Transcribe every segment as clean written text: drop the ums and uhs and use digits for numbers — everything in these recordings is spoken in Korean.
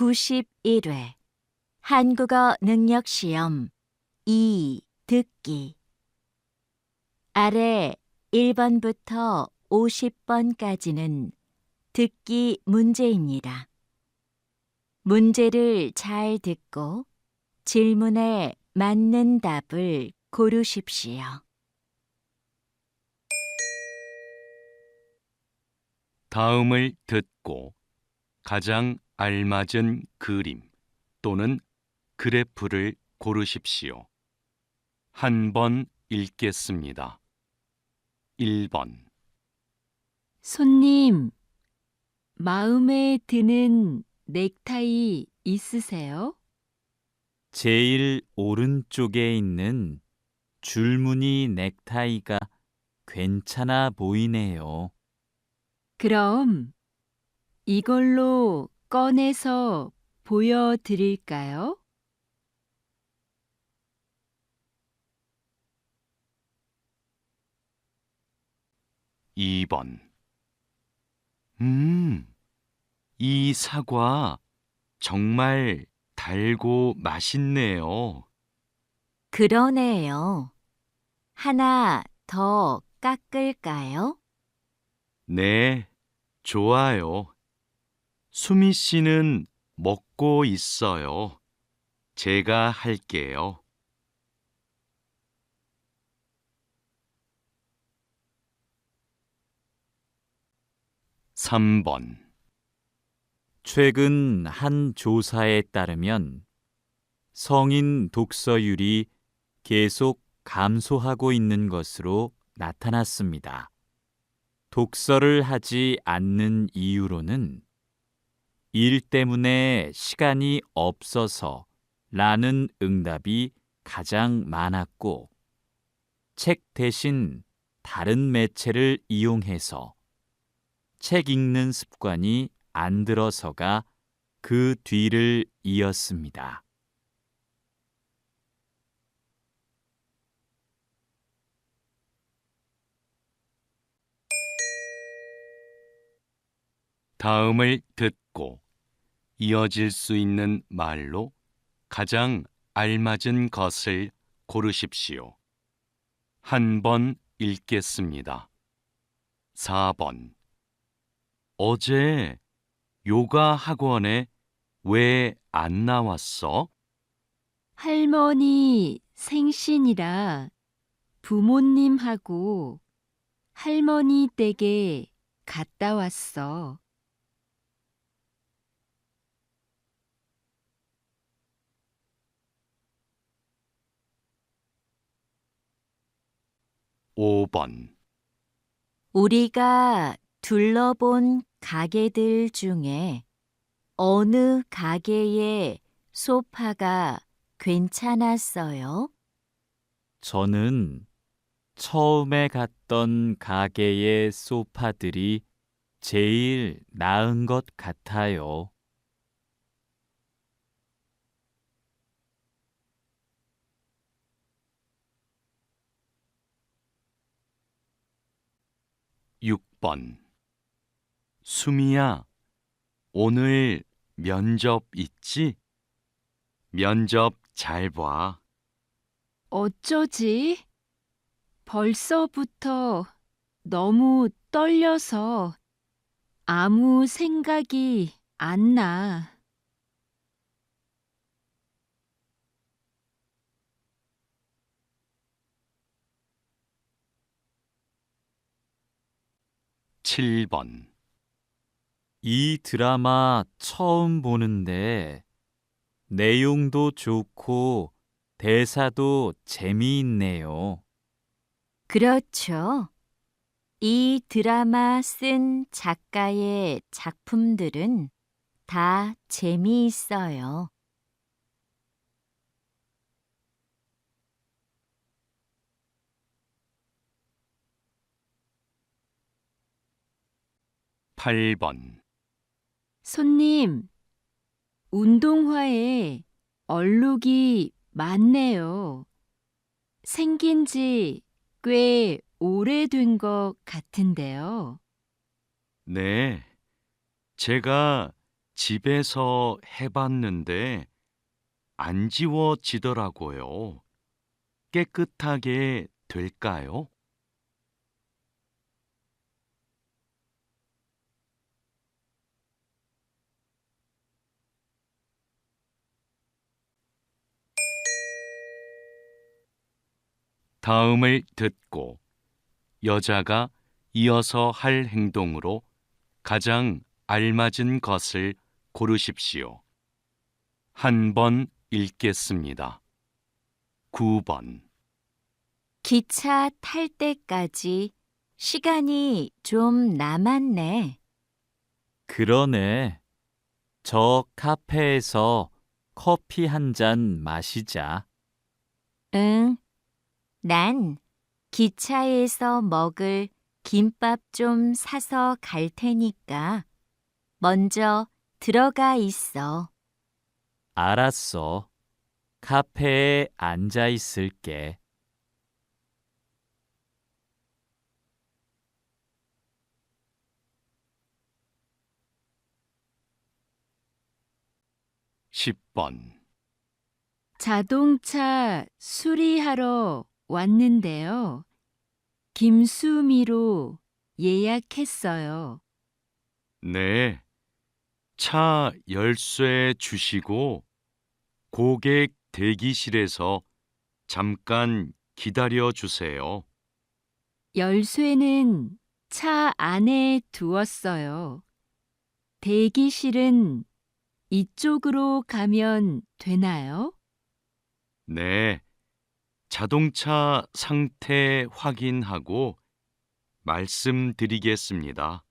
91회 한국어 능력 시험 2 듣기 아래 1번부터 50번까지는 듣기 문제입니다. 문제를 잘 듣고 질문에 맞는 답을 고르십시오. 다음을 듣고 가장 알맞은 그림 또는 그래프를 고르십시오. 한 번 읽겠습니다. 1번. 손님, 마음에 드는 넥타이 있으세요? 제일 오른쪽에 있는 줄무늬 넥타이가 괜찮아 보이네요. 그럼 이걸로 꺼내서 보여드릴까요? 2번. 이 사과 정말 달고 맛있네요. 그러네요. 하나 더 깎을까요? 네, 좋아요. 수미 씨는 먹고 있어요. 제가 할게요. 3번. 최근 한 조사에 따르면 성인 독서율이 계속 감소하고 있는 것으로 나타났습니다. 독서를 하지 않는 이유로는 일 때문에 시간이 없어서 라는 응답이 가장 많았고, 책 대신 다른 매체를 이용해서 책 읽는 습관이 안 들어서가 그 뒤를 이었습니다. 다음을 듣고 이어질 수 있는 말로 가장 알맞은 것을 고르십시오. 한 번 읽겠습니다. 4번. 어제 요가 학원에 왜 안 나왔어? 할머니 생신이라 부모님하고 할머니 댁에 갔다 왔어. 5번. 우리가 둘러본 가게들 중에 어느 가게의 소파가 괜찮았어요? 저는 처음에 갔던 가게의 소파들이 제일 나은 것 같아요. 6번. 수미야, 오늘 면접 있지? 면접 잘 봐. 어쩌지? 벌써부터 너무 떨려서 아무 생각이 안 나. 7번. 이 드라마 처음 보는데 내용도 좋고 대사도 재미있네요. 그렇죠. 이 드라마 쓴 작가의 작품들은 다 재미있어요. 8번. 손님, 운동화에 얼룩이 많네요. 생긴 지 꽤 오래된 것 같은데요. 네, 제가 집에서 해봤는데 안 지워지더라고요. 깨끗하게 될까요? 다음을 듣고 여자가 이어서 할 행동으로 가장 알맞은 것을 고르십시오. 한 번 읽겠습니다. 9번. 기차 탈 때까지 시간이 좀 남았네. 그러네. 저 카페에서 커피 한 잔 마시자. 응, 난 기차에서 먹을 김밥 좀 사서 갈 테니까 먼저 들어가 있어. 알았어. 카페에 앉아 있을게. 10번. 자동차 수리하러 왔는데요. 김수미로 예약했어요. 네. 차 열쇠 주시고 고객 대기실에서 잠깐 기다려 주세요. 열쇠는 차 안에 두었어요. 대기실은 이쪽으로 가면 되나요? 네. 자동차 상태 확인하고 말씀드리겠습니다.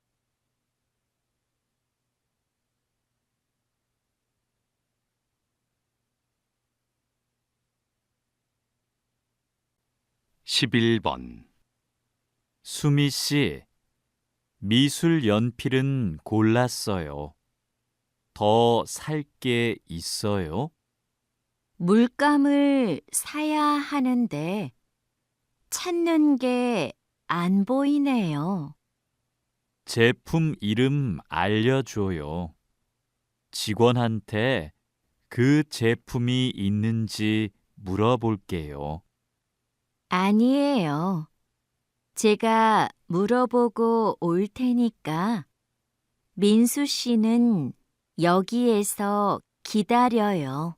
11번. 수미 씨, 미술 연필은 골랐어요. 더 살 게 있어요? 물감을 사야 하는데 찾는 게 안 보이네요. 제품 이름 알려줘요. 직원한테 그 제품이 있는지 물어볼게요. 아니에요. 제가 물어보고 올 테니까 민수 씨는 여기에서 기다려요.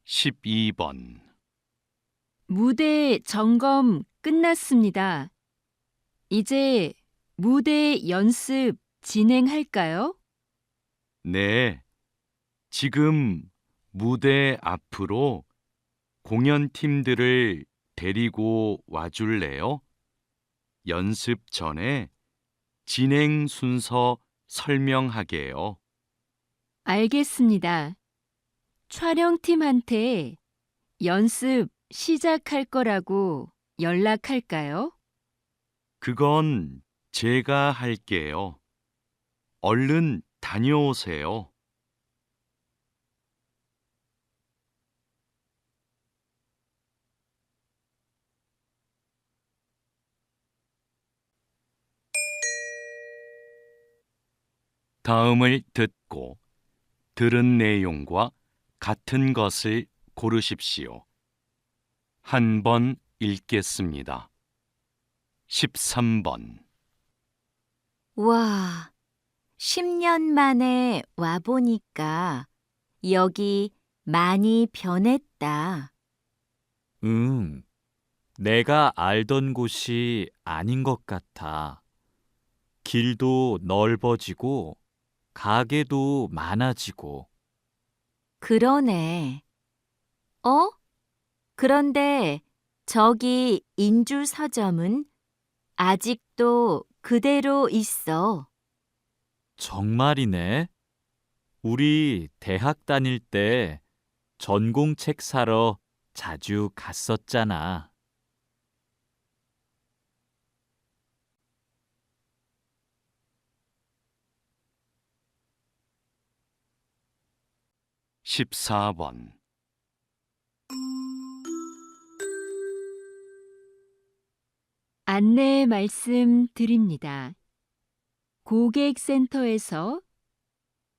12번. 무대 점검 끝났습니다. 이제 무대 연습 진행할까요? 네. 지금 무대 앞으로 공연팀들을 데리고 와줄래요? 연습 전에 진행 순서 설명하게요. 알겠습니다. 촬영팀한테 연습 시작할 거라고 연락할까요? 그건 제가 할게요. 얼른 다녀오세요. '다음을 듣고 들은 내용과 같은 것을 고르십시오. 한 번 읽겠습니다. 13번. 와, 10년 만에 와보니까 여기 많이 변했다. 응, 내가 알던 곳이 아닌 것 같아. 길도 넓어지고, 가게도 많아지고. 그러네. 어? 그런데 저기 인주 서점은 아직도 그대로 있어. 정말이네. 우리 대학 다닐 때 전공책 사러 자주 갔었잖아. 14번. 안내 말씀 드립니다. 고객센터에서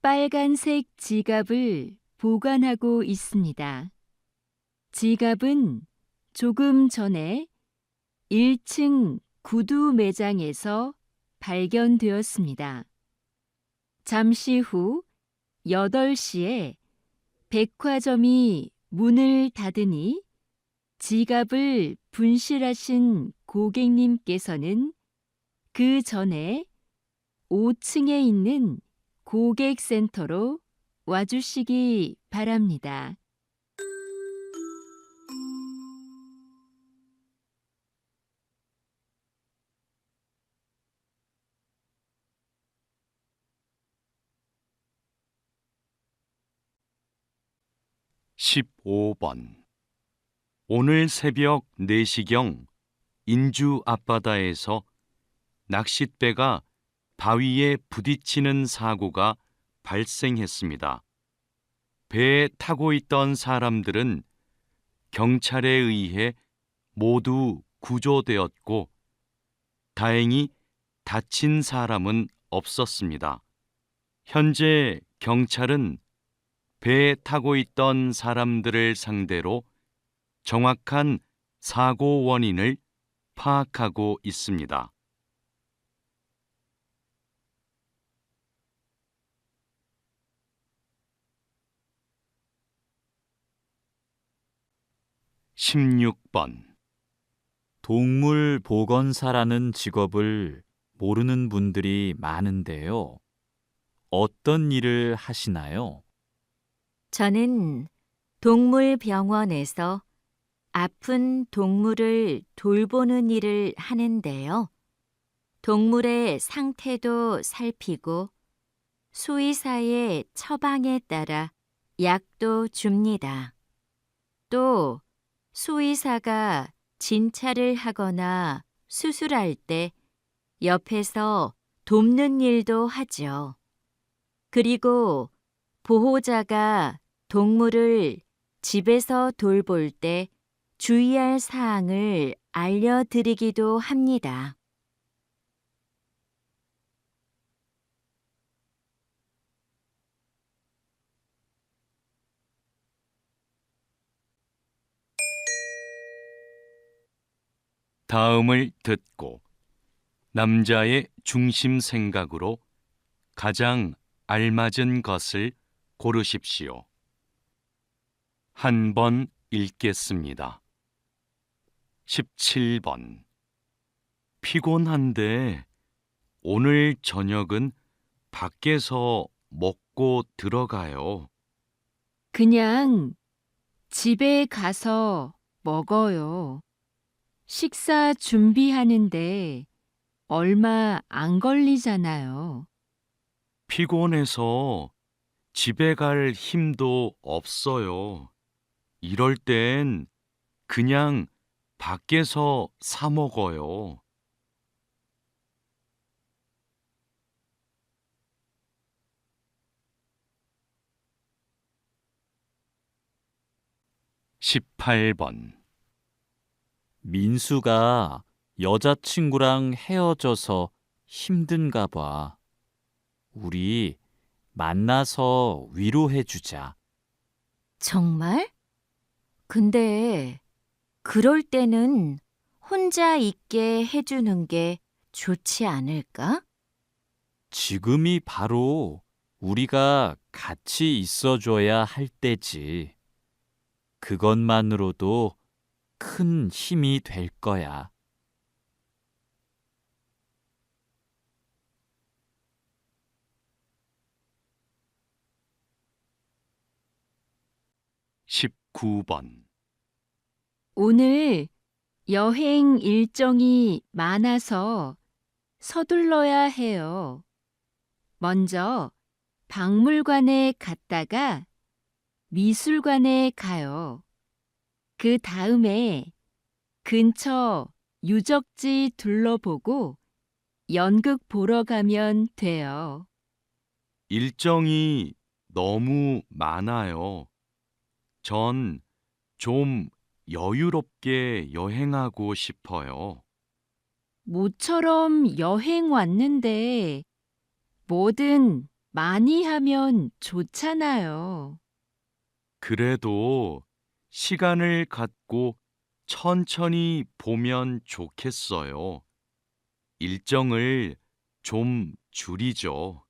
빨간색 지갑을 보관하고 있습니다. 지갑은 조금 전에 1층 구두 매장에서 발견되었습니다. 잠시 후 8시에 백화점이 문을 닫으니 지갑을 분실하신 고객님께서는 그 전에 5층에 있는 고객센터로 와주시기 바랍니다. (15번) 오늘 새벽 4시경 인주 앞바다에서 낚싯배가 바위에 부딪히는 사고가 발생했습니다. 배에 타고 있던 사람들은 경찰에 의해 모두 구조되었고 다행히 다친 사람은 없었습니다. 현재 경찰은 배에 타고 있던 사람들을 상대로 정확한 사고 원인을 파악하고 있습니다. (16번) 동물 보건사라는 직업을 모르는 분들이 많은데요. 어떤 일을 하시나요? 저는 동물병원에서 아픈 동물을 돌보는 일을 하는데요. 동물의 상태도 살피고 수의사의 처방에 따라 약도 줍니다. 또 수의사가 진찰을 하거나 수술할 때 옆에서 돕는 일도 하죠. 그리고 보호자가 동물을 집에서 돌볼 때 주의할 사항을 알려드리기도 합니다. 다음을 듣고 남자의 중심 생각으로 가장 알맞은 것을 고르십시오. 한 번 읽겠습니다. 17번 피곤한데 오늘 저녁은 밖에서 먹고 들어가요. 그냥 집에 가서 먹어요. 식사 준비하는데 얼마 안 걸리잖아요. 피곤해서 집에 갈 힘도 없어요. 이럴 땐 그냥 밖에서 사 먹어요. 18번 민수가 여자친구랑 헤어져서 힘든가 봐. 우리 만나서 위로해주자. 정말? 근데 그럴 때는 혼자 있게 해주는 게 좋지 않을까? 지금이 바로 우리가 같이 있어줘야 할 때지. 그것만으로도 큰 힘이 될 거야. 19번 오늘 여행 일정이 많아서 서둘러야 해요. 먼저 박물관에 갔다가 미술관에 가요. 그 다음에 근처 유적지 둘러보고 연극 보러 가면 돼요. 일정이 너무 많아요. 전 좀 여유롭게 여행하고 싶어요. 모처럼 여행 왔는데 뭐든 많이 하면 좋잖아요. 그래도 시간을 갖고 천천히 보면 좋겠어요. 일정을 좀 줄이죠.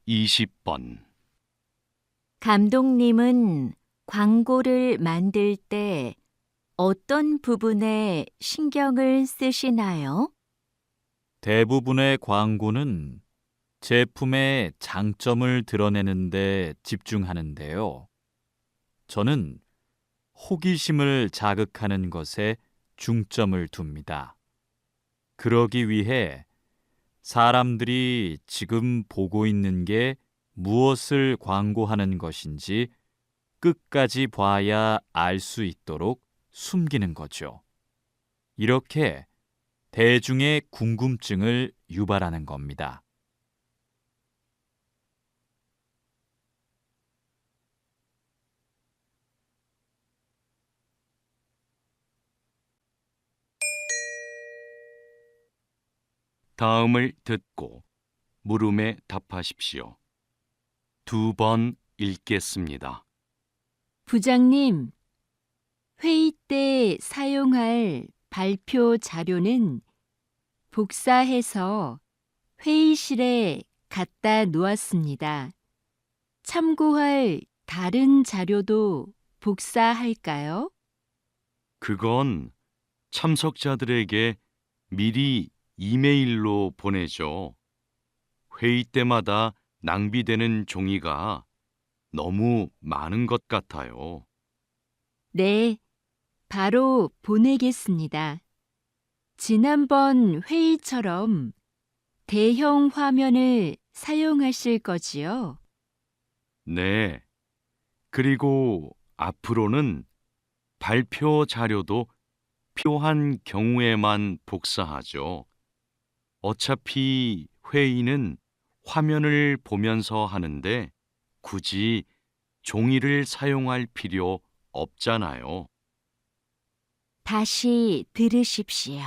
20번. 감독님은 광고를 만들 때 어떤 부분에 신경을 쓰시나요? 대부분의 광고는 제품의 장점을 드러내는 데 집중하는데요. 저는 호기심을 자극하는 것에 중점을 둡니다. 그러기 위해 사람들이 지금 보고 있는 게 무엇을 광고하는 것인지 끝까지 봐야 알 수 있도록 숨기는 거죠. 이렇게 대중의 궁금증을 유발하는 겁니다. 다음을 듣고 물음에 답하십시오. 2번 읽겠습니다. 부장님, 회의 때 사용할 발표 자료는 복사해서 회의실에 갖다 놓았습니다. 참고할 다른 자료도 복사할까요? 그건 참석자들에게 미리 이메일로 보내죠. 회의 때마다 낭비되는 종이가 너무 많은 것 같아요. 네, 바로 보내겠습니다. 지난번 회의처럼 대형 화면을 사용하실 거지요? 네. 그리고 앞으로는 발표 자료도 필요한 경우에만 복사하죠. 어차피 회의는 화면을 보면서 하는데 굳이 종이를 사용할 필요 없잖아요. 다시 들으십시오.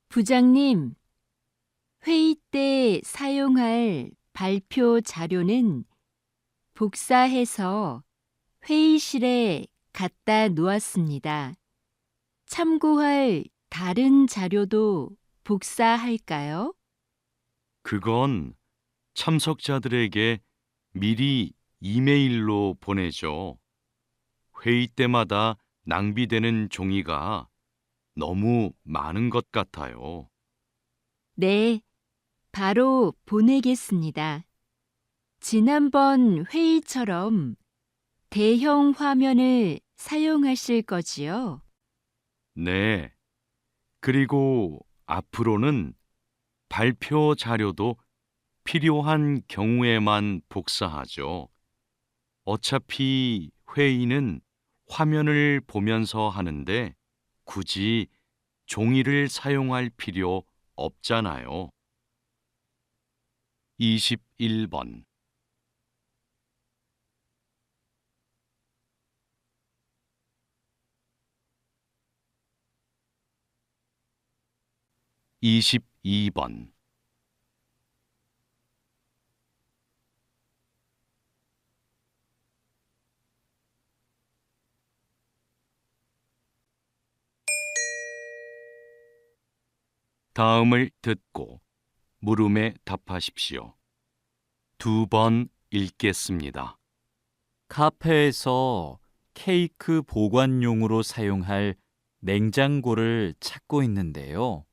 부장님, 회의 때 사용할 발표 자료는 복사해서 회의실에 갖다 놓았습니다. 참고할 다른 자료도 복사할까요? 그건 참석자들에게 미리 이메일로 보내죠. 회의 때마다 낭비되는 종이가 너무 많은 것 같아요. 네, 바로 보내겠습니다. 지난번 회의처럼 대형 화면을 사용하실 거지요? 네. 그리고 앞으로는 발표 자료도 필요한 경우에만 복사하죠. 어차피 회의는 화면을 보면서 하는데 굳이 종이를 사용할 필요 없잖아요. 21번. (22번) 다음을 듣고 물음에 답하십시오. 2번 읽겠습니다. 카페에서 케이크 보관용으로 사용할 냉장고를 찾고 있는데요.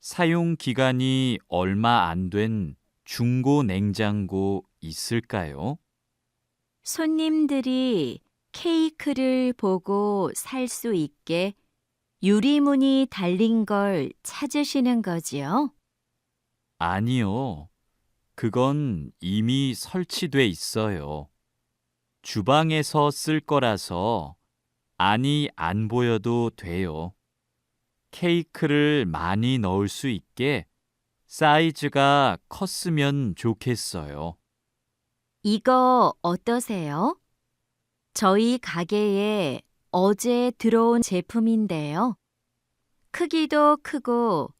사용 기간이 얼마 안 된 중고 냉장고 있을까요? 손님들이 케이크를 보고 살 수 있게 유리문이 달린 걸 찾으시는 거지요? 아니요. 그건 이미 설치돼 있어요. 주방에서 쓸 거라서 안이 안 보여도 돼요. 케이크를 많이 넣을 수 있게 사이즈가 컸으면 좋겠어요. 이거 어떠세요? 저희 가게에 어제 들어온 제품인데요. 크기도 크고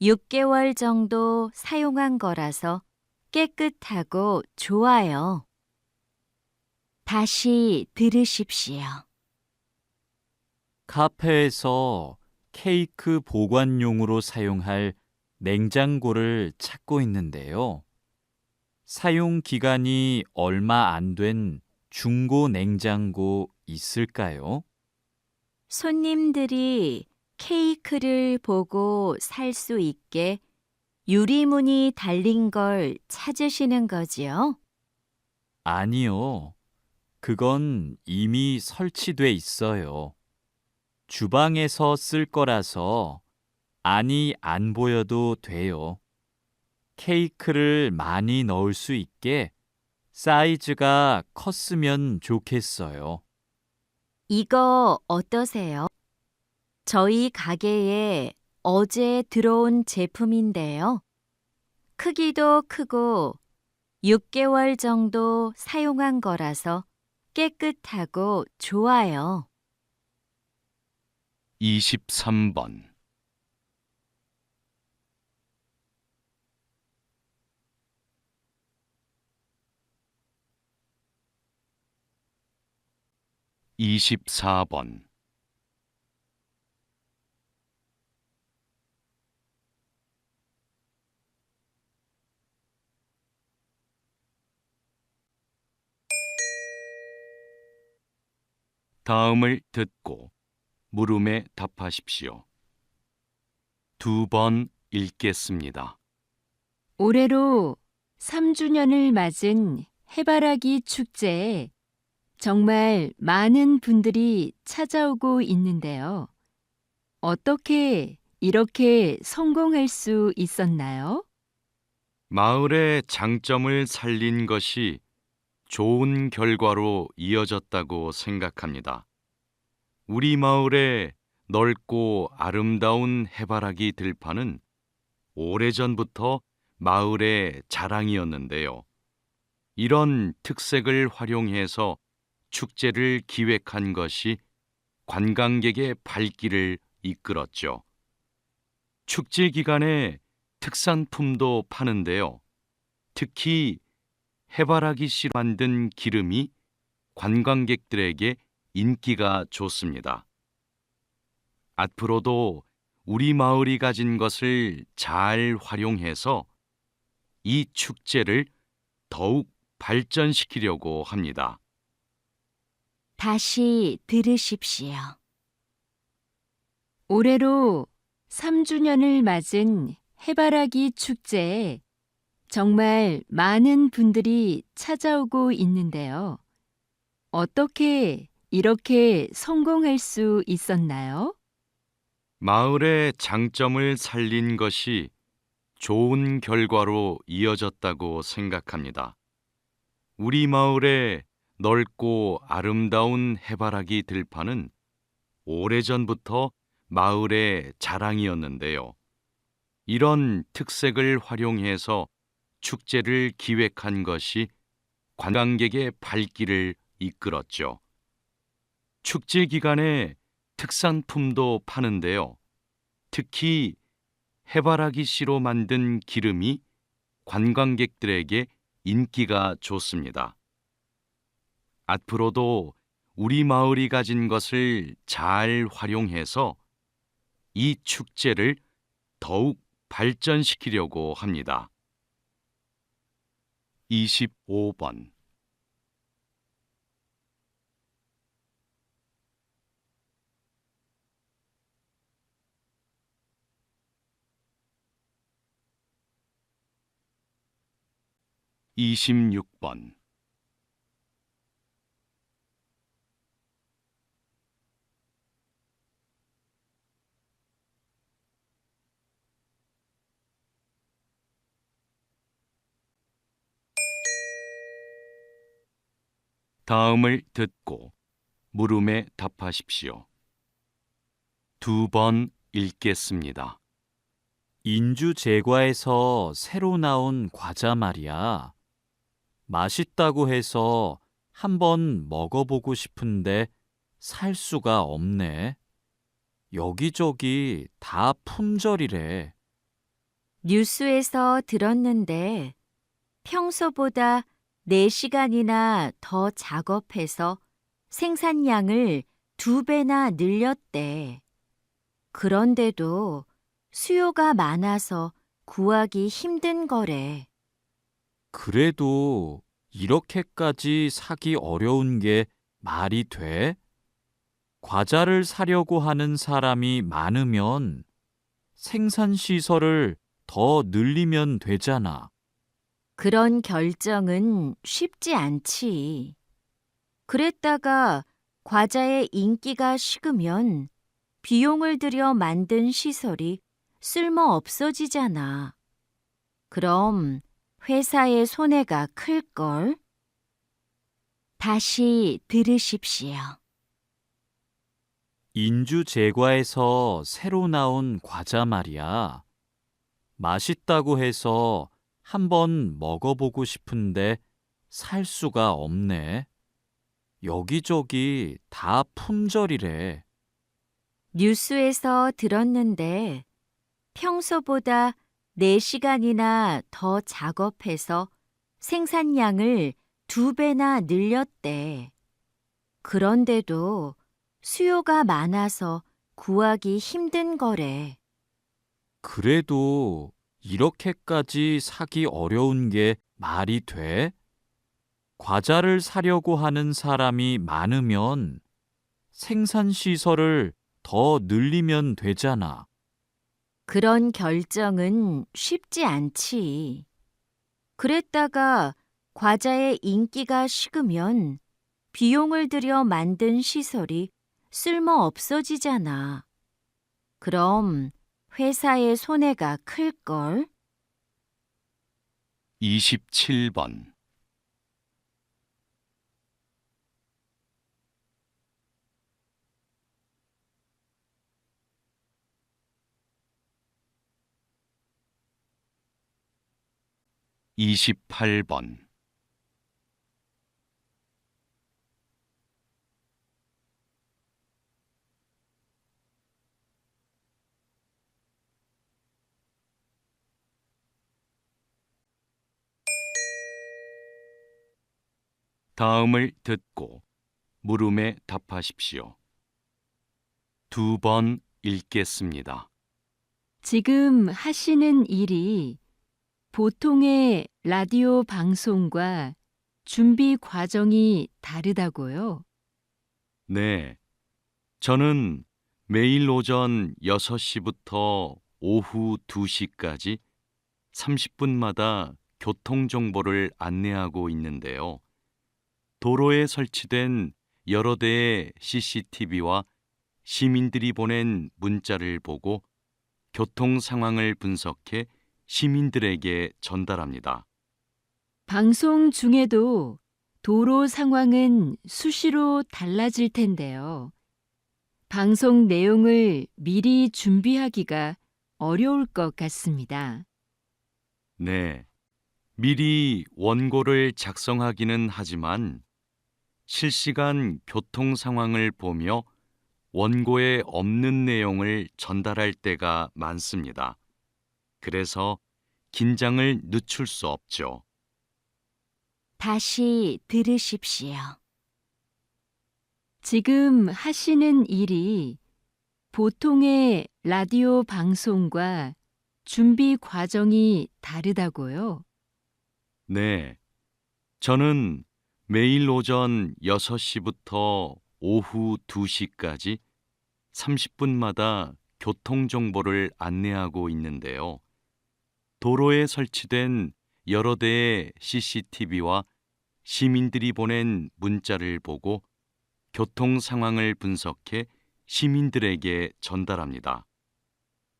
6개월 정도 사용한 거라서 깨끗하고 좋아요. 다시 들으십시오. 카페에서 케이크 보관용으로 사용할 냉장고를 찾고 있는데요. 사용 기간이 얼마 안 된 중고 냉장고 있을까요? 손님들이 케이크를 보고 살 수 있게 유리문이 달린 걸 찾으시는 거지요? 아니요. 그건 이미 설치돼 있어요. 주방에서 쓸 거라서 안이 안 보여도 돼요. 케이크를 많이 넣을 수 있게 사이즈가 컸으면 좋겠어요. 이거 어떠세요? 저희 가게에 어제 들어온 제품인데요. 크기도 크고 6개월 정도 사용한 거라서 깨끗하고 좋아요. 23번. 24번. 다음을 듣고 물음에 답하십시오. 2번 읽겠습니다. 올해로 3주년을 맞은 해바라기 축제에 정말 많은 분들이 찾아오고 있는데요. 어떻게 이렇게 성공할 수 있었나요? 마을의 장점을 살린 것이 좋은 결과로 이어졌다고 생각합니다. 우리 마을의 넓고 아름다운 해바라기 들판은 오래전부터 마을의 자랑이었는데요. 이런 특색을 활용해서 축제를 기획한 것이 관광객의 발길을 이끌었죠. 축제 기간에 특산품도 파는데요. 특히 해바라기 씨로 만든 기름이 관광객들에게 인기가 좋습니다. 앞으로도 우리 마을이 가진 것을 잘 활용해서 이 축제를 더욱 발전시키려고 합니다. 다시 들으십시오. 올해로 3주년을 맞은 해바라기 축제에 정말 많은 분들이 찾아오고 있는데요. 어떻게 이렇게 성공할 수 있었나요? 마을의 장점을 살린 것이 좋은 결과로 이어졌다고 생각합니다. 우리 마을의 넓고 아름다운 해바라기 들판은 오래전부터 마을의 자랑이었는데요. 이런 특색을 활용해서 축제를 기획한 것이 관광객의 발길을 이끌었죠. 축제 기간에 특산품도 파는데요. 특히 해바라기 씨로 만든 기름이 관광객들에게 인기가 좋습니다. 앞으로도 우리 마을이 가진 것을 잘 활용해서 이 축제를 더욱 발전시키려고 합니다. 25번. 26번. '다음을 듣고 물음에 답하십시오. 2번 읽겠습니다. 인주 제과에서 새로 나온 과자 말이야. 맛있다고 해서 한번 먹어보고 싶은데 살 수가 없네. 여기저기 다 품절이래. 뉴스에서 들었는데 평소보다 4시간이나 더 작업해서 생산량을 2배나 늘렸대. 그런데도 수요가 많아서 구하기 힘든 거래. 그래도 이렇게까지 사기 어려운 게 말이 돼? 과자를 사려고 하는 사람이 많으면 생산시설을 더 늘리면 되잖아. 그런 결정은 쉽지 않지. 그랬다가 과자의 인기가 식으면 비용을 들여 만든 시설이 쓸모 없어지잖아. 그럼 회사의 손해가 클걸? 다시 들으십시오. 인주 제과에서 새로 나온 과자 말이야. 맛있다고 해서 한번 먹어보고 싶은데 살 수가 없네. 여기저기 다 품절이래. 뉴스에서 들었는데 평소보다 4시간이나 더 작업해서 생산량을 2배나 늘렸대. 그런데도 수요가 많아서 구하기 힘든 거래. 그래도 이렇게까지 사기 어려운 게 말이 돼? 과자를 사려고 하는 사람이 많으면 생산시설을 더 늘리면 되잖아. 그런 결정은 쉽지 않지. 그랬다가 과자의 인기가 식으면 비용을 들여 만든 시설이 쓸모 없어지잖아. 그럼 회사의 손해가 클걸? 27번. 이십팔 번. 다음을 듣고 물음에 답하십시오. 2번 읽겠습니다. 지금 하시는 일이 보통의 라디오 방송과 준비 과정이 다르다고요? 네. 저는 매일 오전 6시부터 오후 2시까지 30분마다 교통 정보를 안내하고 있는데요. 도로에 설치된 여러 대의 CCTV와 시민들이 보낸 문자를 보고 교통 상황을 분석해 시민들에게 전달합니다. 방송 중에도 도로 상황은 수시로 달라질 텐데요. 방송 내용을 미리 준비하기가 어려울 것 같습니다. 네. 미리 원고를 작성하기는 하지만 실시간 교통 상황을 보며 원고에 없는 내용을 전달할 때가 많습니다. 그래서 긴장을 늦출 수 없죠. 다시 들으십시오. 지금 하시는 일이 보통의 라디오 방송과 준비 과정이 다르다고요? 네. 저는 매일 오전 6시부터 오후 2시까지 30분마다 교통 정보를 안내하고 있는데요. 도로에 설치된 여러 대의 CCTV와 시민들이 보낸 문자를 보고 교통 상황을 분석해 시민들에게 전달합니다.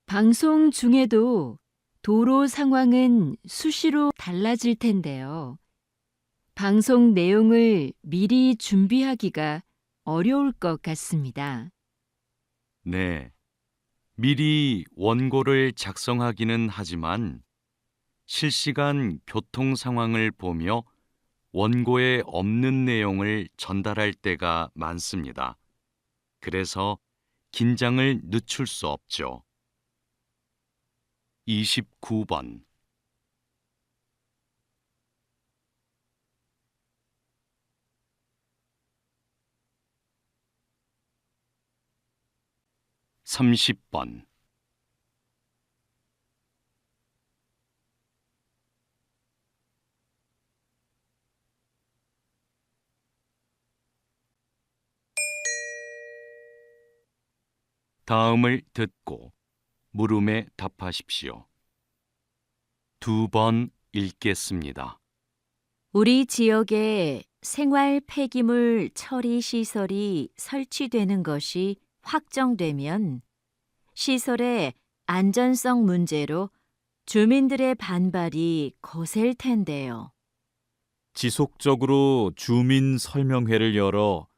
방송 중에도 도로 상황은 수시로 달라질 텐데요. 방송 내용을 미리 준비하기가 어려울 것 같습니다. 네. 미리 원고를 작성하기는 하지만 실시간 교통 상황을 보며 원고에 없는 내용을 전달할 때가 많습니다. 그래서 긴장을 늦출 수 없죠. 29번. (30번) 다음을 듣고 물음에 답하십시오. 2번 읽겠습니다. 우리 지역에 생활 폐기물 처리 시설이 설치되는 것이 확정되면 시설의 안전성 문제로 주민들의 반발이 거셀 텐데요. 지속적으로 주민 설명회를 열어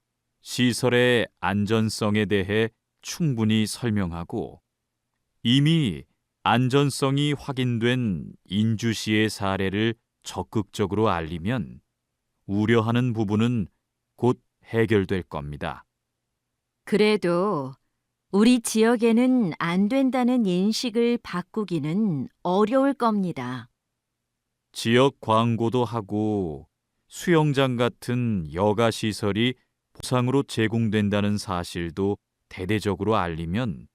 시설의 안전성에 대해 충분히 설명하고 이미 안전성이 확인된 인주시의 사례를 적극적으로 알리면 우려하는 부분은 곧 해결될 겁니다. 그래도 우리 지역에는 안 된다는 인식을 바꾸기는 어려울 겁니다. 지역 광고도 하고 수영장 같은 여가 시설이 보상으로 제공된다는 사실도 대대적으로 알리면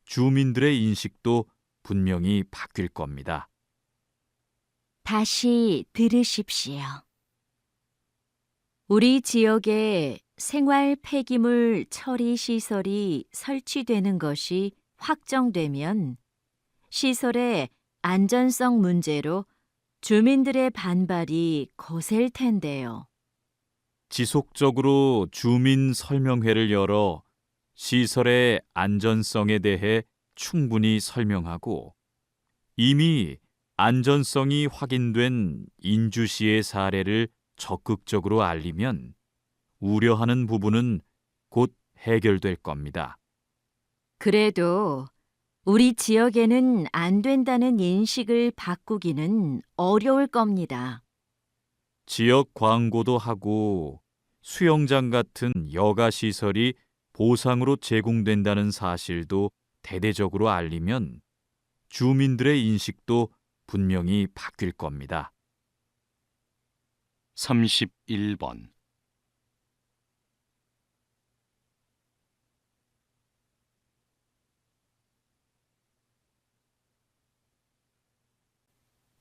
주민들의 인식도 분명히 바뀔 겁니다. 다시 들으십시오. 우리 지역에 생활 폐기물 처리 시설이 설치되는 것이 확정되면 시설의 안전성 문제로 주민들의 반발이 거셀 텐데요. 지속적으로 주민 설명회를 열어 시설의 안전성에 대해 충분히 설명하고 이미 안전성이 확인된 인주시의 사례를 적극적으로 알리면 우려하는 부분은 곧 해결될 겁니다. 그래도 우리 지역에는 안 된다는 인식을 바꾸기는 어려울 겁니다. 지역 광고도 하고 수영장 같은 여가 시설이 보상으로 제공된다는 사실도 대대적으로 알리면 주민들의 인식도 분명히 바뀔 겁니다. 31번.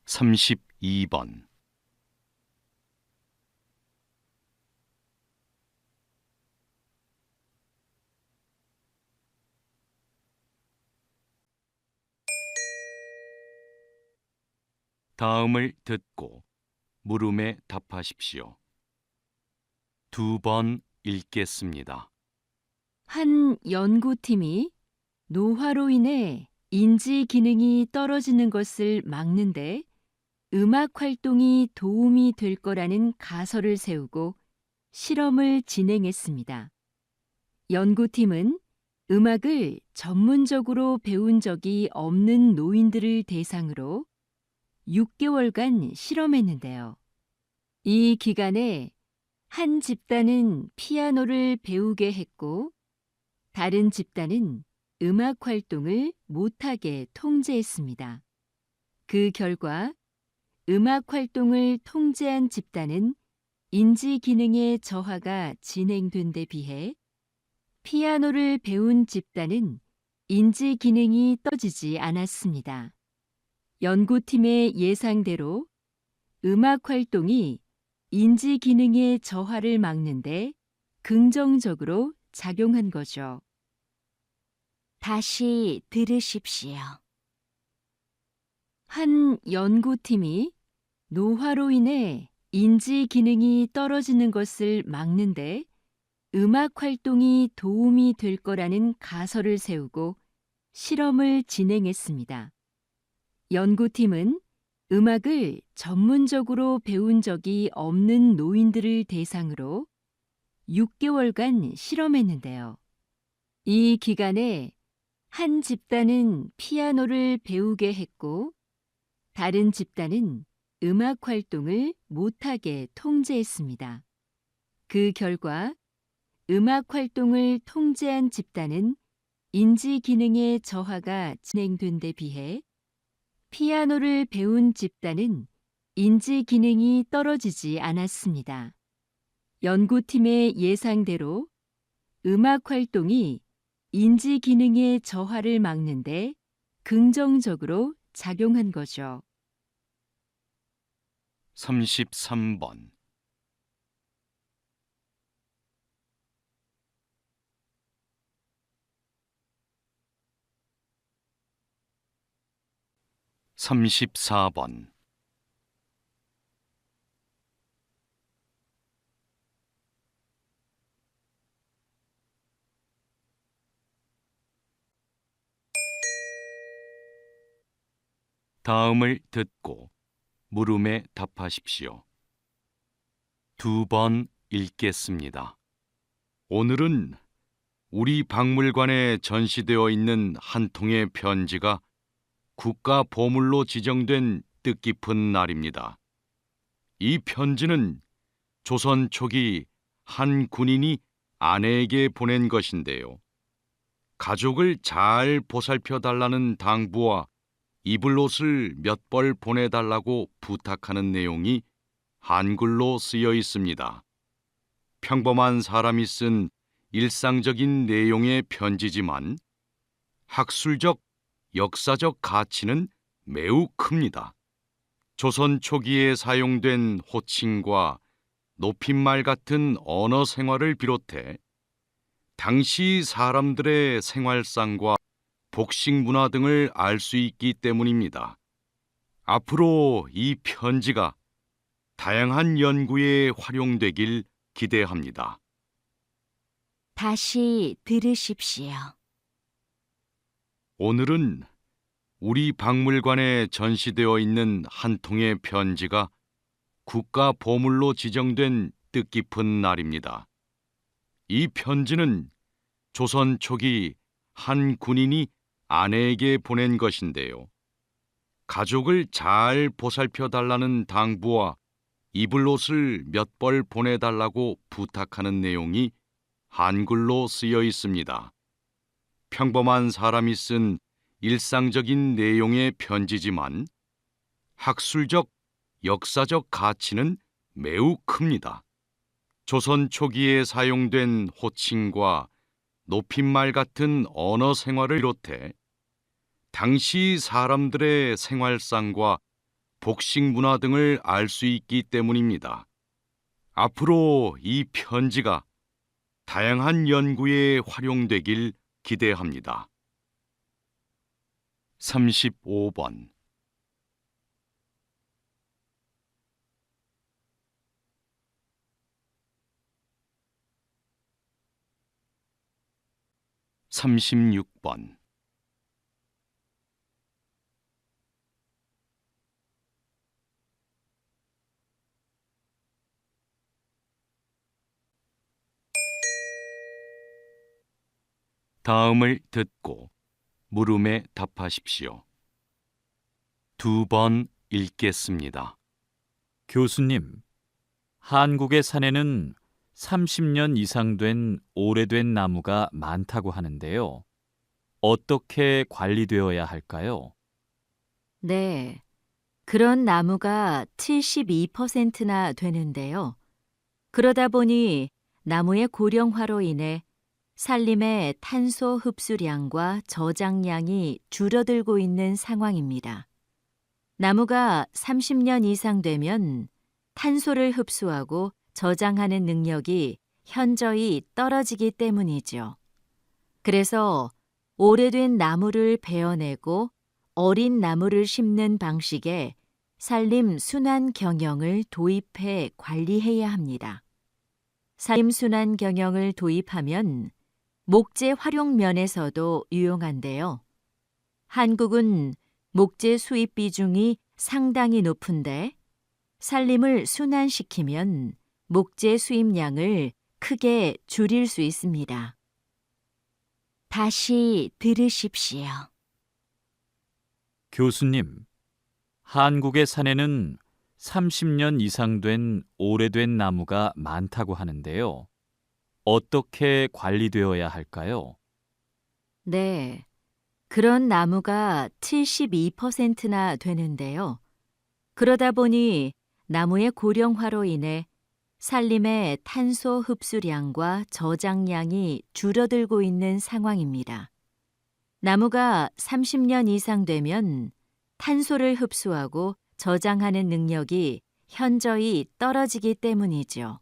(32번) 다음을 듣고 물음에 답하십시오. 2번 읽겠습니다. 한 연구팀이 노화로 인해 인지 기능이 떨어지는 것을 막는데 음악 활동이 도움이 될 거라는 가설을 세우고 실험을 진행했습니다. 연구팀은 음악을 전문적으로 배운 적이 없는 노인들을 대상으로 6개월간 실험했는데요. 이 기간에 한 집단은 피아노를 배우게 했고 다른 집단은 음악 활동을 못하게 통제했습니다. 그 결과 음악 활동을 통제한 집단은 인지 기능의 저하가 진행된 데 비해 피아노를 배운 집단은 인지 기능이 떨어지지 않았습니다. 연구팀의 예상대로 음악 활동이 인지 기능의 저하를 막는데 긍정적으로 작용한 거죠. 다시 들으십시오. 한 연구팀이 노화로 인해 인지 기능이 떨어지는 것을 막는데 음악 활동이 도움이 될 거라는 가설을 세우고 실험을 진행했습니다. 연구팀은 음악을 전문적으로 배운 적이 없는 노인들을 대상으로 6개월간 실험했는데요. 이 기간에 한 집단은 피아노를 배우게 했고 다른 집단은 음악 활동을 못하게 통제했습니다. 그 결과 음악 활동을 통제한 집단은 인지 기능의 저하가 진행된 데 비해 피아노를 배운 집단은 인지 기능이 떨어지지 않았습니다. 연구팀의 예상대로 음악 활동이 인지 기능의 저하를 막는데 긍정적으로 작용한 거죠. 33번. 삼십사 번. 다음을 듣고 물음에 답하십시오. 2번 읽겠습니다. 오늘은 우리 박물관에 전시되어 있는 한 통의 편지가 국가 보물로 지정된 뜻깊은 날입니다. 이 편지는 조선 초기 한 군인이 아내에게 보낸 것인데요. 가족을 잘 보살펴 달라는 당부와 입을 옷을 몇 벌 보내달라고 부탁하는 내용이 한글로 쓰여 있습니다. 평범한 사람이 쓴 일상적인 내용의 편지지만 학술적, 역사적 가치는 매우 큽니다. 조선 초기에 사용된 호칭과 높임말 같은 언어 생활을 비롯해 당시 사람들의 생활상과 복식 문화 등을 알 수 있기 때문입니다. 앞으로 이 편지가 다양한 연구에 활용되길 기대합니다. 다시 들으십시오. 오늘은 우리 박물관에 전시되어 있는 한 통의 편지가 국가 보물로 지정된 뜻깊은 날입니다. 이 편지는 조선 초기 한 군인이 아내에게 보낸 것인데요. 가족을 잘 보살펴 달라는 당부와 입을 옷을 몇 벌 보내달라고 부탁하는 내용이 한글로 쓰여 있습니다. 평범한 사람이 쓴 일상적인 내용의 편지지만 학술적, 역사적 가치는 매우 큽니다. 조선 초기에 사용된 호칭과 높임말 같은 언어 생활을 비롯해 당시 사람들의 생활상과 복식 문화 등을 알 수 있기 때문입니다. 앞으로 이 편지가 다양한 연구에 활용되길 기대합니다. 35번. 삼십육 번. 다음을 듣고 물음에 답하십시오. 2번 읽겠습니다. 교수님, 한국의 산에는 30년 이상 된 오래된 나무가 많다고 하는데요. 어떻게 관리되어야 할까요? 네, 그런 나무가 72%나 되는데요. 그러다 보니 나무의 고령화로 인해 산림의 탄소 흡수량과 저장량이 줄어들고 있는 상황입니다. 나무가 30년 이상 되면 탄소를 흡수하고 저장하는 능력이 현저히 떨어지기 때문이죠. 그래서 오래된 나무를 베어내고 어린 나무를 심는 방식의 산림 순환 경영을 도입해 관리해야 합니다. 산림 순환 경영을 도입하면 목재 활용 면에서도 유용한데요. 한국은 목재 수입 비중이 상당히 높은데 산림을 순환시키면 목재 수입량을 크게 줄일 수 있습니다. 다시 들으십시오. 교수님, 한국의 산에는 30년 이상 된 오래된 나무가 많다고 하는데요. 어떻게 관리되어야 할까요? 네, 그런 나무가 72%나 되는데요. 그러다 보니 나무의 고령화로 인해 산림의 탄소 흡수량과 저장량이 줄어들고 있는 상황입니다. 나무가 30년 이상 되면 탄소를 흡수하고 저장하는 능력이 현저히 떨어지기 때문이죠.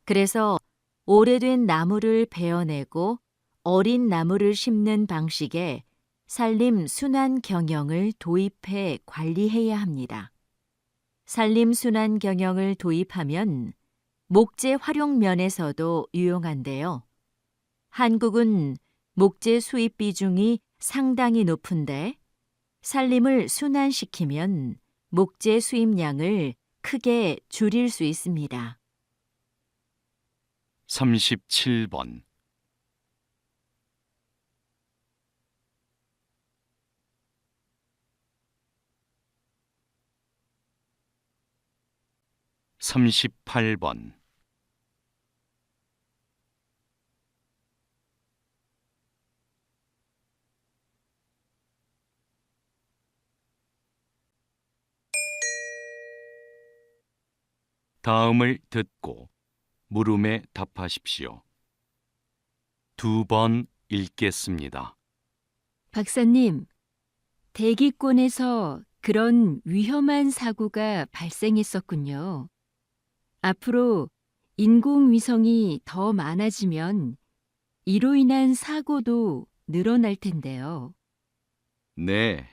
그래서 오래된 나무를 베어내고 어린 나무를 심는 방식의 산림 순환 경영을 도입해 관리해야 합니다. 산림 순환 경영을 도입하면 목재 활용 면에서도 유용한데요. 한국은 목재 수입 비중이 상당히 높은데 산림을 순환시키면 목재 수입량을 크게 줄일 수 있습니다. 37번. 38번. '다음을 듣고 물음에 답하십시오. 2번 읽겠습니다. 박사님, 대기권에서 그런 위험한 사고가 발생했었군요. 앞으로 인공위성이 더 많아지면 이로 인한 사고도 늘어날 텐데요. 네.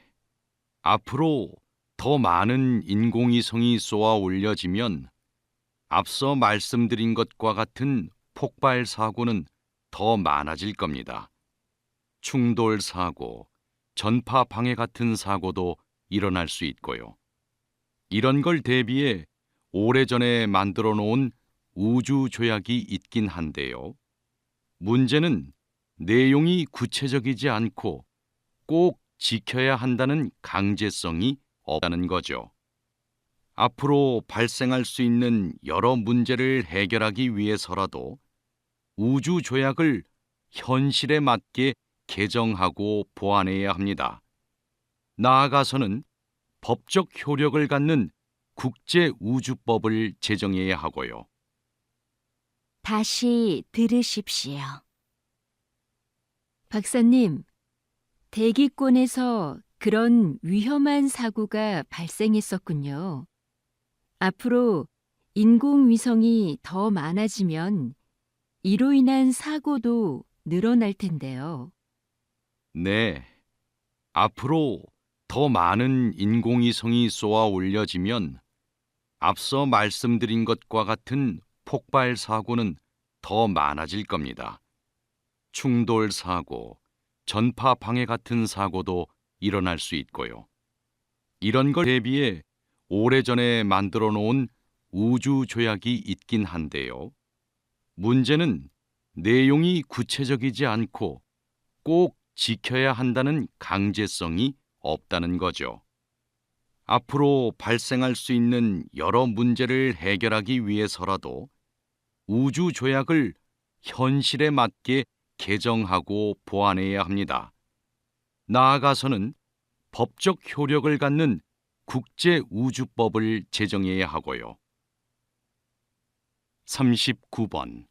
앞으로 더 많은 인공위성이 쏘아 올려지면 앞서 말씀드린 것과 같은 폭발 사고는 더 많아질 겁니다. 충돌 사고, 전파 방해 같은 사고도 일어날 수 있고요. 이런 걸 대비해 오래전에 만들어 놓은 우주 조약이 있긴 한데요. 문제는 내용이 구체적이지 않고 꼭 지켜야 한다는 강제성이 없다는 거죠. 앞으로 발생할 수 있는 여러 문제를 해결하기 위해서라도 우주 조약을 현실에 맞게 개정하고 보완해야 합니다. 나아가서는 법적 효력을 갖는 국제우주법을 제정해야 하고요. 다시 들으십시오. 박사님, 대기권에서 그런 위험한 사고가 발생했었군요. 앞으로 인공위성이 더 많아지면 이로 인한 사고도 늘어날 텐데요. 네. 앞으로 더 많은 인공위성이 쏘아 올려지면 앞서 말씀드린 것과 같은 폭발 사고는 더 많아질 겁니다. 충돌 사고, 전파 방해 같은 사고도 일어날 수 있고요. 이런 걸 대비해 오래전에 만들어 놓은 우주 조약이 있긴 한데요. 문제는 내용이 구체적이지 않고 꼭 지켜야 한다는 강제성이 없다는 거죠. 앞으로 발생할 수 있는 여러 문제를 해결하기 위해서라도 우주 조약을 현실에 맞게 개정하고 보완해야 합니다. 나아가서는 법적 효력을 갖는 국제우주법을 제정해야 하고요. 39번.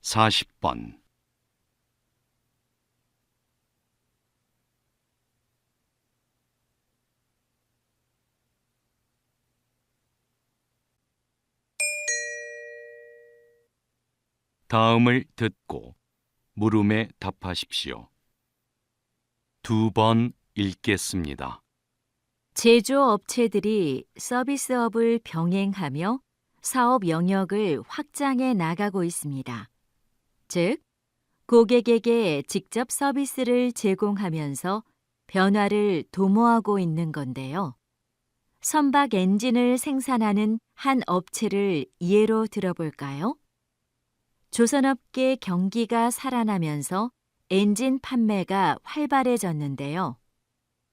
40번. '다음을 듣고 물음에 답하십시오. 2번 읽겠습니다. 제조업체들이 서비스업을 병행하며 사업 영역을 확장해 나가고 있습니다. 즉, 고객에게 직접 서비스를 제공하면서 변화를 도모하고 있는 건데요. 선박 엔진을 생산하는 한 업체를 예로 들어볼까요? 조선업계 경기가 살아나면서 엔진 판매가 활발해졌는데요.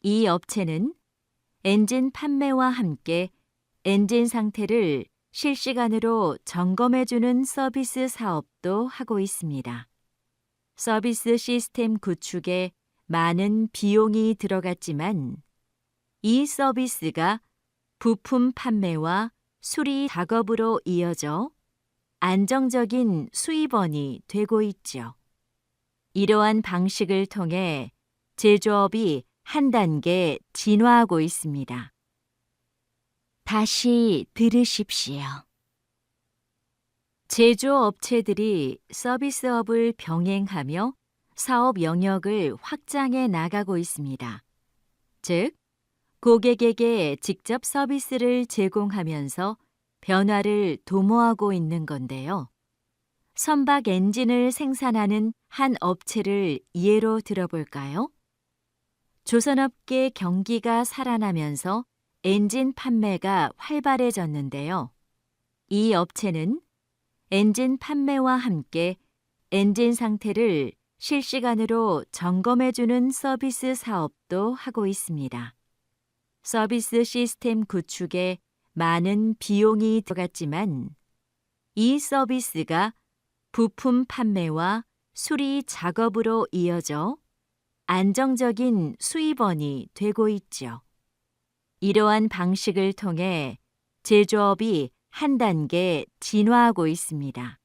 이 업체는 엔진 판매와 함께 엔진 상태를 실시간으로 점검해주는 서비스 사업도 하고 있습니다. 서비스 시스템 구축에 많은 비용이 들어갔지만 이 서비스가 부품 판매와 수리 작업으로 이어져 안정적인 수입원이 되고 있죠. 이러한 방식을 통해 제조업이 한 단계 진화하고 있습니다. 다시 들으십시오. 제조업체들이 서비스업을 병행하며 사업 영역을 확장해 나가고 있습니다. 즉, 고객에게 직접 서비스를 제공하면서 변화를 도모하고 있는 건데요. 선박 엔진을 생산하는 한 업체를 예로 들어볼까요? 조선업계 경기가 살아나면서 엔진 판매가 활발해졌는데요. 이 업체는 엔진 판매와 함께 엔진 상태를 실시간으로 점검해주는 서비스 사업도 하고 있습니다. 서비스 시스템 구축에 많은 비용이 들어갔지만 이 서비스가 부품 판매와 수리 작업으로 이어져 안정적인 수입원이 되고 있죠. 이러한 방식을 통해 제조업이 한 단계 진화하고 있습니다.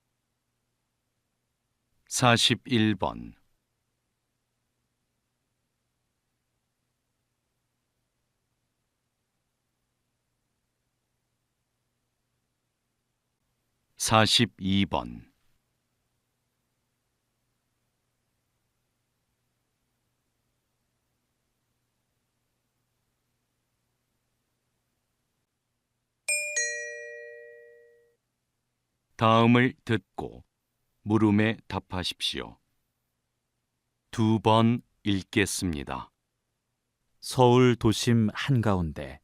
41번 42번 다음을 듣고 물음에 답하십시오. 2번 읽겠습니다. 서울 도심 한가운데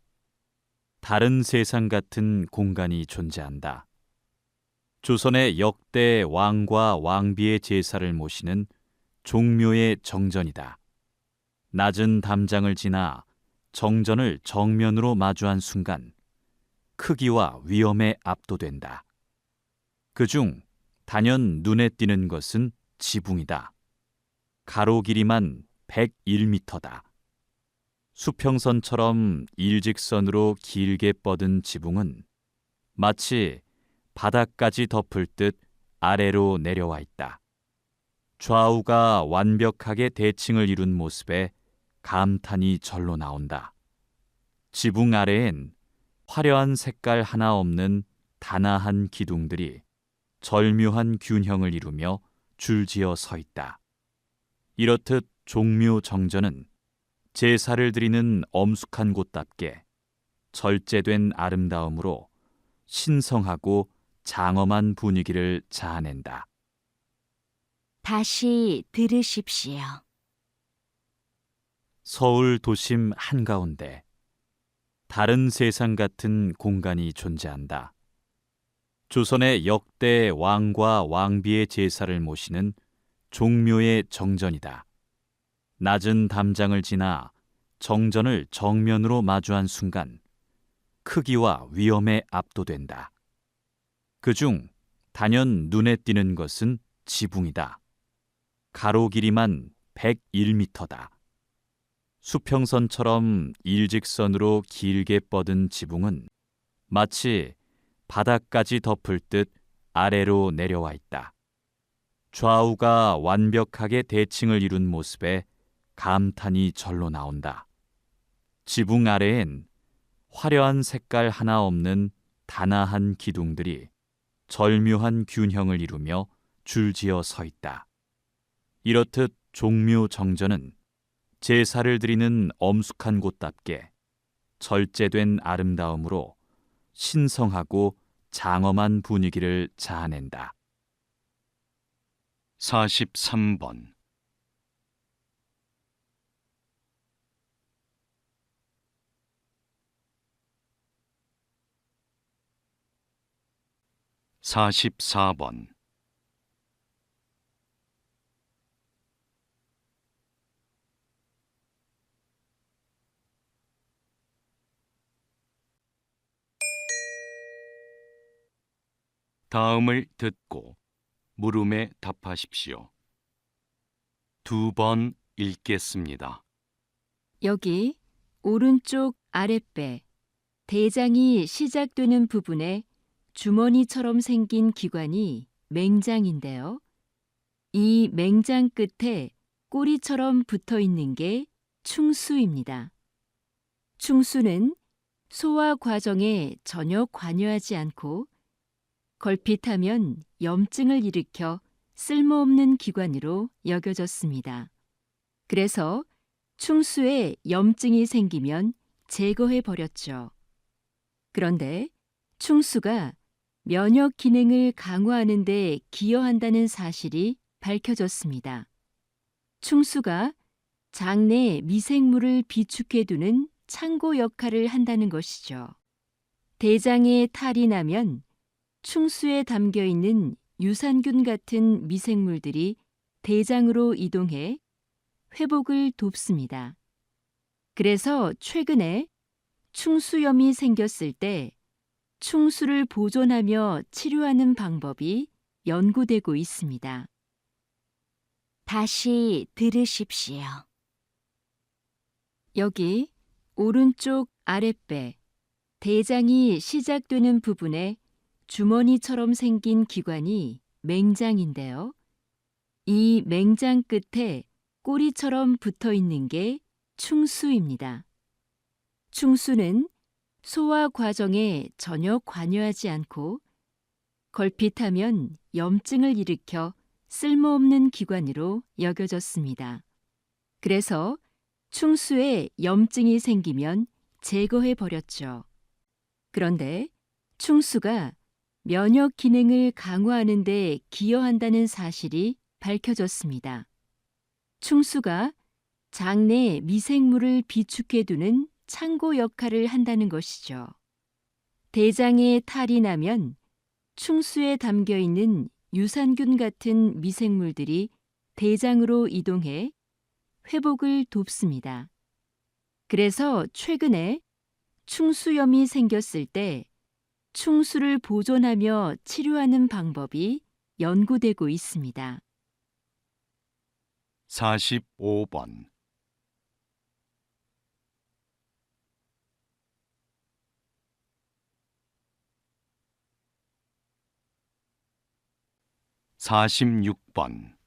다른 세상 같은 공간이 존재한다. 조선의 역대 왕과 왕비의 제사를 모시는 종묘의 정전이다. 낮은 담장을 지나 정전을 정면으로 마주한 순간 크기와 위험에 압도된다. 그중 단연 눈에 띄는 것은 지붕이다. 가로 길이만 101m다. 수평선처럼 일직선으로 길게 뻗은 지붕은 마치 바닥까지 덮을 듯 아래로 내려와 있다. 좌우가 완벽하게 대칭을 이룬 모습에 감탄이 절로 나온다. 지붕 아래엔 화려한 색깔 하나 없는 단아한 기둥들이 절묘한 균형을 이루며 줄지어 서 있다. 이렇듯 종묘 정전은 제사를 드리는 엄숙한 곳답게 절제된 아름다움으로 신성하고 장엄한 분위기를 자아낸다. 다시 들으십시오. 서울 도심 한가운데 다른 세상 같은 공간이 존재한다. 조선의 역대 왕과 왕비의 제사를 모시는 종묘의 정전이다. 낮은 담장을 지나 정전을 정면으로 마주한 순간 크기와 위험에 압도된다. 그중 단연 눈에 띄는 것은 지붕이다. 가로 길이만 101m다. 수평선처럼 일직선으로 길게 뻗은 지붕은 마치 바닥까지 덮을 듯 아래로 내려와 있다. 좌우가 완벽하게 대칭을 이룬 모습에 감탄이 절로 나온다. 지붕 아래엔 화려한 색깔 하나 없는 단아한 기둥들이 절묘한 균형을 이루며 줄지어 서 있다. 이렇듯 종묘 정전은 제사를 드리는 엄숙한 곳답게 절제된 아름다움으로 신성하고 장엄한 분위기를 자아낸다. 43번 44번. 다음을 듣고 물음에 답하십시오. 2번 읽겠습니다. 여기 오른쪽 아랫배, 대장이 시작되는 부분에 주머니처럼 생긴 기관이 맹장인데요. 이 맹장 끝에 꼬리처럼 붙어 있는 게 충수입니다. 충수는 소화 과정에 전혀 관여하지 않고 걸핏하면 염증을 일으켜 쓸모없는 기관으로 여겨졌습니다. 그래서 충수에 염증이 생기면 제거해 버렸죠. 그런데 충수가 면역 기능을 강화하는 데 기여한다는 사실이 밝혀졌습니다. 충수가 장내 미생물을 비축해 두는 창고 역할을 한다는 것이죠. 대장에 탈이 나면 충수에 담겨 있는 유산균 같은 미생물들이 대장으로 이동해 회복을 돕습니다. 그래서 최근에 충수염이 생겼을 때 충수를 보존하며 치료하는 방법이 연구되고 있습니다. 다시 들으십시오. 여기 오른쪽 아랫배, 대장이 시작되는 부분에 주머니처럼 생긴 기관이 맹장인데요. 이 맹장 끝에 꼬리처럼 붙어 있는 게 충수입니다. 충수는 소화 과정에 전혀 관여하지 않고 걸핏하면 염증을 일으켜 쓸모없는 기관으로 여겨졌습니다. 그래서 충수에 염증이 생기면 제거해 버렸죠. 그런데 충수가 면역 기능을 강화하는 데 기여한다는 사실이 밝혀졌습니다. 충수가 장내 미생물을 비축해 두는 창고 역할을 한다는 것이죠. 대장에 탈이 나면 충수에 담겨 있는 유산균 같은 미생물들이 대장으로 이동해 회복을 돕습니다. 그래서 최근에 충수염이 생겼을 때 충수를 보존하며 치료하는 방법이 연구되고 있습니다. 45번. (46번)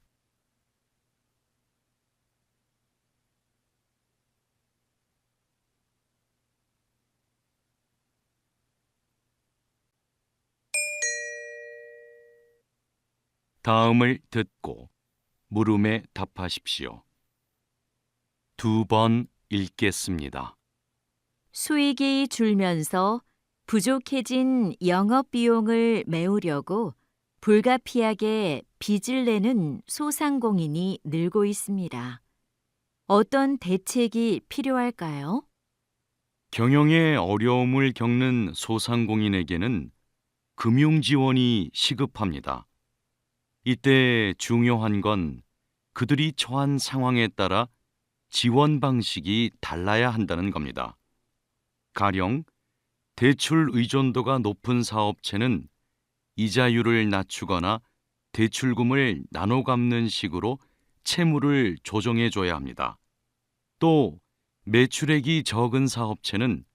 다음을 듣고 물음에 답하십시오. 2번 읽겠습니다. 수익이 줄면서 부족해진 영업 비용을 메우려고 불가피하게 빚을 내는 소상공인이 늘고 있습니다. 어떤 대책이 필요할까요? 경영에 어려움을 겪는 소상공인에게는 금융 지원이 시급합니다. 이때 중요한 건 그들이 처한 상황에 따라 지원 방식이 달라야 한다는 겁니다. 가령 대출 의존도가 높은 사업체는 이자율을 낮추거나 대출금을 나눠 갚는 식으로 채무를 조정해 줘야 합니다. 또 매출액이 적은 사업체는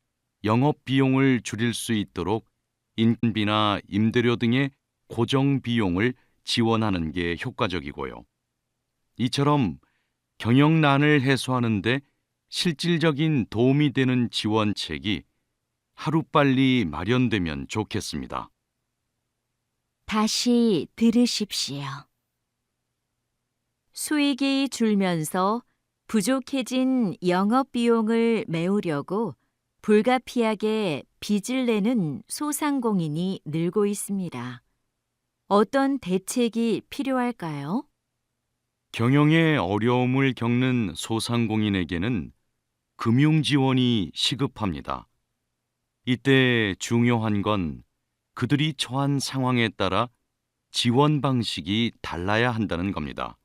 영업 비용을 줄일 수 있도록 인건비나 임대료 등의 고정 비용을 지원하는 게 효과적이고요. 이처럼 경영난을 해소하는 데 실질적인 도움이 되는 지원책이 하루빨리 마련되면 좋겠습니다. 다시 들으십시오. 수익이 줄면서 부족해진 영업 비용을 메우려고 불가피하게 빚을 내는 소상공인이 늘고 있습니다. 어떤 대책이 필요할까요? 경영에 어려움을 겪는 소상공인에게는 금융 지원이 시급합니다. 이때 중요한 건 그들이 처한 상황에 따라 지원 방식이 달라야 한다는 겁니다.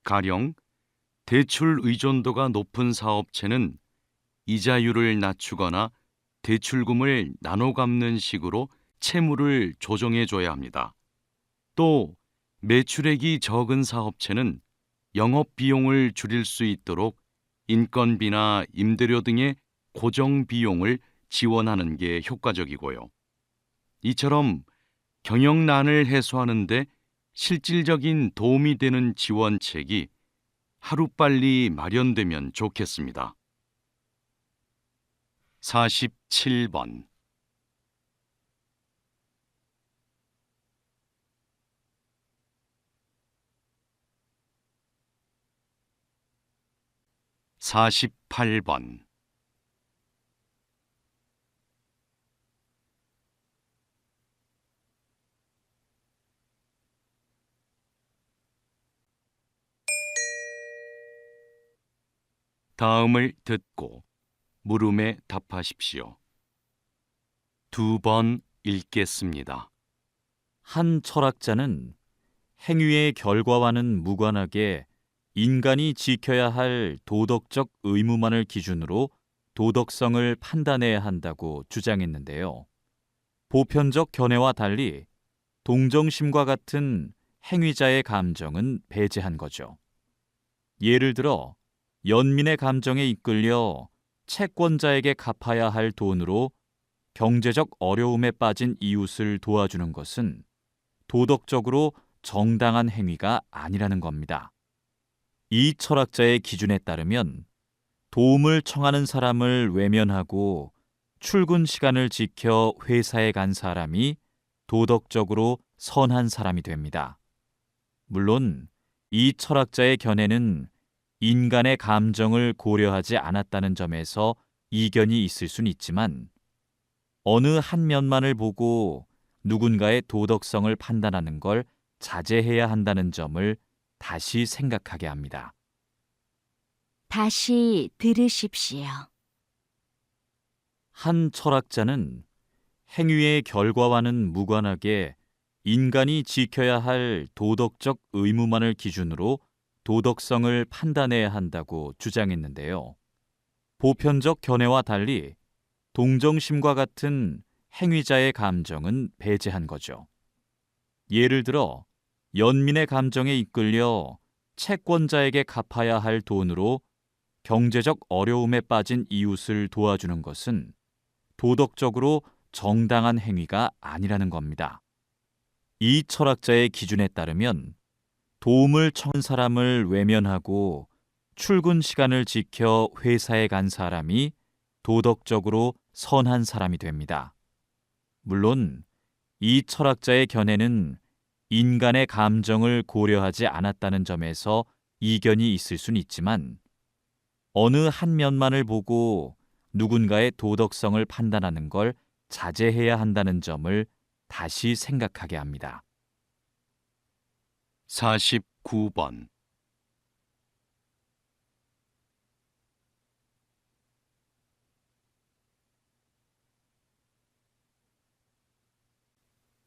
가령 대출 의존도가 높은 사업체는 이자율을 낮추거나 대출금을 나눠 갚는 식으로 채무를 조정해 줘야 합니다. 또 매출액이 적은 사업체는 영업 비용을 줄일 수 있도록 인건비나 임대료 등의 고정 비용을 지원하는 게 효과적이고요. 이처럼 경영난을 해소하는 데 실질적인 도움이 되는 지원책이 하루빨리 마련되면 좋겠습니다. 47번 48번 다음을 듣고 물음에 답하십시오. 2번 읽겠습니다. 한 철학자는 행위의 결과와는 무관하게 인간이 지켜야 할 도덕적 의무만을 기준으로 도덕성을 판단해야 한다고 주장했는데요. 보편적 견해와 달리 동정심과 같은 행위자의 감정은 배제한 거죠. 예를 들어 연민의 감정에 이끌려 채권자에게 갚아야 할 돈으로 경제적 어려움에 빠진 이웃을 도와주는 것은 도덕적으로 정당한 행위가 아니라는 겁니다. 이 철학자의 기준에 따르면 도움을 청하는 사람을 외면하고 출근 시간을 지켜 회사에 간 사람이 도덕적으로 선한 사람이 됩니다. 물론 이 철학자의 견해는 인간의 감정을 고려하지 않았다는 점에서 이견이 있을 순 있지만 어느 한 면만을 보고 누군가의 도덕성을 판단하는 걸 자제해야 한다는 점을 다시 생각하게 합니다. 다시 들으십시오. 한 철학자는 행위의 결과와는 무관하게 인간이 지켜야 할 도덕적 의무만을 기준으로 도덕성을 판단해야 한다고 주장했는데요. 보편적 견해와 달리 동정심과 같은 행위자의 감정은 배제한 거죠. 예를 들어 연민의 감정에 이끌려 채권자에게 갚아야 할 돈으로 경제적 어려움에 빠진 이웃을 도와주는 것은 도덕적으로 정당한 행위가 아니라는 겁니다. 이 철학자의 기준에 따르면 도움을 청한 사람을 외면하고 출근 시간을 지켜 회사에 간 사람이 도덕적으로 선한 사람이 됩니다. 물론 이 철학자의 견해는 인간의 감정을 고려하지 않았다는 점에서 이견이 있을 순 있지만 어느 한 면만을 보고 누군가의 도덕성을 판단하는 걸 자제해야 한다는 점을 다시 생각하게 합니다. 49번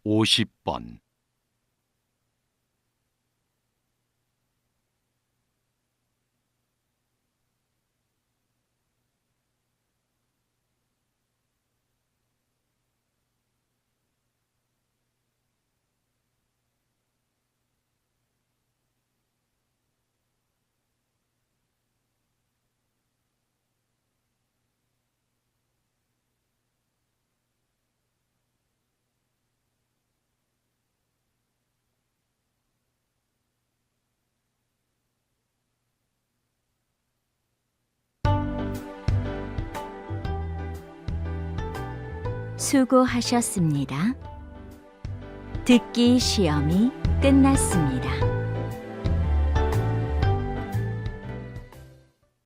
50번 수고하셨습니다. 듣기 시험이 끝났습니다.